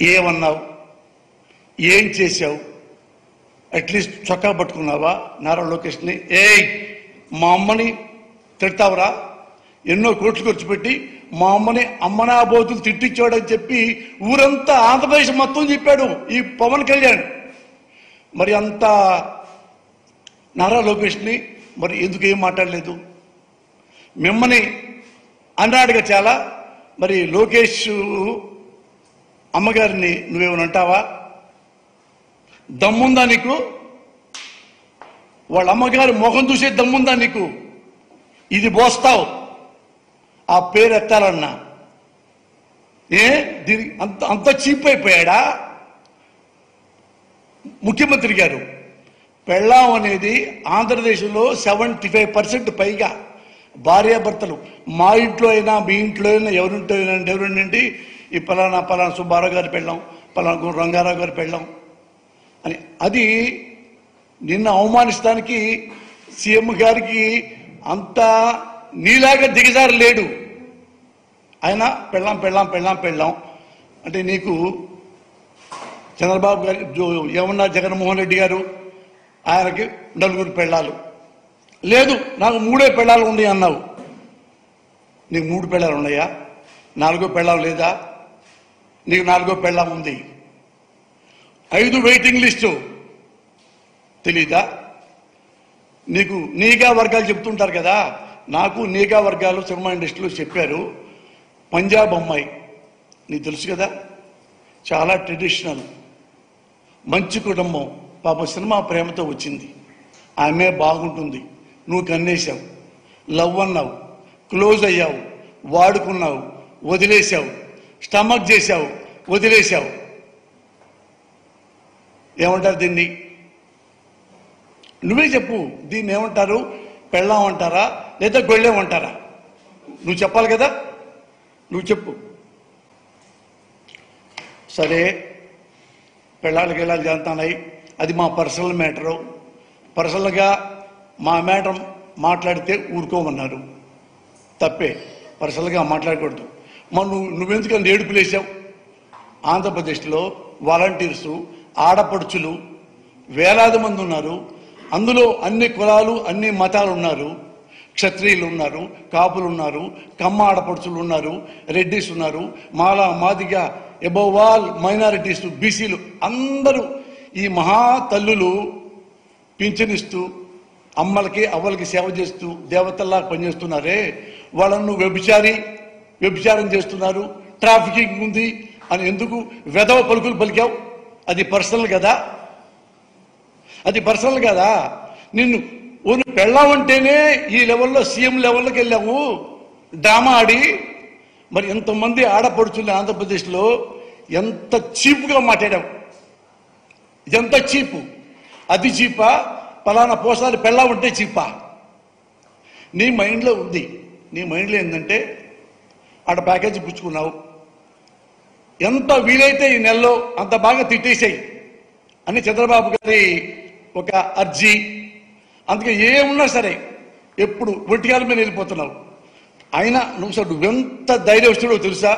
ఏమన్నావు, ఏం చేశావు? అట్లీస్ట్ చొక్కా పట్టుకున్నావా నారా లోకేష్ని? మా అమ్మని తిడతావురా? ఎన్నో కోట్లు ఖర్చు పెట్టి మా అమ్మని అమ్మనాబోతులు తిట్టించాడని చెప్పి ఊరంతా ఆంధ్రప్రదేశ్ మొత్తం చెప్పాడు ఈ పవన్ కళ్యాణ్. మరి అంత నారా లోకేష్ని మరి ఎందుకు ఏం మాట్లాడలేదు? మిమ్మల్ని అన్నాడుగా చాలా. మరి లోకేష్ అమ్మగారిని నువ్వేమని అంటావా? దమ్ముందా నీకు? వాళ్ళ అమ్మగారి ముఖం చూసే దమ్ముందా నీకు? ఇది పోస్తావు ఆ పేరు ఎత్తాలన్నా? దీనికి అంత చీప్ అయిపోయాడా ముఖ్యమంత్రి గారు? పెళ్ళాం అనేది ఆంధ్రదేశంలో 75% పైగా భార్యాభర్తలు. మా ఇంట్లో అయినా మీ ఇంట్లో అయినా ఎవరుంటే ఈ పలానా సుబ్బారావు గారి పెళ్ళాం, పలానా రంగారావు గారి పెళ్ళాం అని. అది నిన్న అవమానిస్తానికి సీఎం గారికి అంత నీలాగా దిగజారు లేడు. ఆయన పెళ్ళాం అంటే నీకు చంద్రబాబు గారి ఏమన్నా జగన్మోహన్ రెడ్డి గారు ఆయనకి 4 పెళ్ళాలు లేదు, నాకు 3 పెళ్ళాలు ఉన్నాయి అన్నావు. నీకు 3 పెళ్ళాలు ఉన్నాయా? 4వ పెళ్ళాం లేదా? నీకు 4వ పెళ్ళాం ఉంది. 5 వెయిటింగ్ లిస్టు తెలీదా నీకు? నీగా వర్గాలు చెప్తుంటారు కదా. నాకు నీగా వర్గాలు సినిమా ఇండస్ట్రీలో చెప్పారు. పంజాబ్ అమ్మాయి నీకు తెలుసు కదా, చాలా ట్రెడిషనల్, మంచి కుటుంబం, పాప సినిమా ప్రేమతో వచ్చింది. ఆమె బాగుంటుంది. నువ్వు కన్నేశావు, లవ్ అన్నావు, క్లోజ్ అయ్యావు, వాడుకున్నావు, వదిలేశావు, స్టమక్ చేశావు, వదిలేశావు. ఏమంటారు దీన్ని? నువ్వే చెప్పు. దీన్ని ఏమంటారు? పెళ్ళాం అంటారా లేదా గొళ్ళేమంటారా? నువ్వు చెప్పాలి కదా, నువ్వు చెప్పు. సరే, పెళ్ళాళ్ళకి జరుగుతున్నాయి, అది మా పర్సనల్ మ్యాటరు. పర్సనల్గా మా మ్యాటర్ మాట్లాడితే ఊరుకోమన్నారు. తప్పే, పర్సనల్గా మాట్లాడకూడదు. మరి నువ్వెందుకని ఏడుపులేసావు? ఆంధ్రప్రదేశ్లో వాలంటీర్సు, ఆడపడుచులు వేలాది మంది ఉన్నారు. అందులో అన్ని కులాలు, అన్ని మతాలు ఉన్నారు. క్షత్రియులు ఉన్నారు, కాపులు ఉన్నారు, కమ్మ ఆడపడుచులు ఉన్నారు, రెడ్డిస్ ఉన్నారు, మాలా మాదిగ, అబౌవ్ ఆల్ మైనారిటీస్, బీసీలు అందరూ ఈ మహా తల్లులు పింఛనిస్తూ అమ్మలకి అవ్వలకి సేవ చేస్తూ దేవతల్లా పనిచేస్తున్నారే, వాళ్ళను వ్యభిచారం చేస్తున్నారు, ట్రాఫికింగ్ ఉంది అని ఎందుకు వెధవ పలుకులు పలికావు? అది పర్సనల్ కదా, అది పర్సనల్ కదా. నిన్ను పెళ్ళామంటేనే ఈ లెవెల్లో సీఎం లెవెల్లోకి వెళ్ళావు డ్రామా ఆడి. మరి ఎంతమంది ఆడపడుచుల్ని ఆంధ్రప్రదేశ్లో ఎంత చీప్గా మాట్లాడావు. ఎంత చీపు? అది చీపా? పలానా పోసారి పెళ్ళామంటే చీపా? నీ మైండ్లో ఉంది. నీ మైండ్లో ఏంటంటే ఆడ ప్యాకేజీ పుచ్చుకున్నావు, ఎంత వీలైతే ఈ నెలలో అంత బాగా తిట్టేసాయి అని చంద్రబాబు గారి ఒక అర్జీ. అందుకే ఏమున్నా సరే ఎప్పుడు ఒంటికాల మీద వెళ్ళిపోతున్నావు. అయినా నువ్వెంత ధైర్యస్తుడో తెలుసా?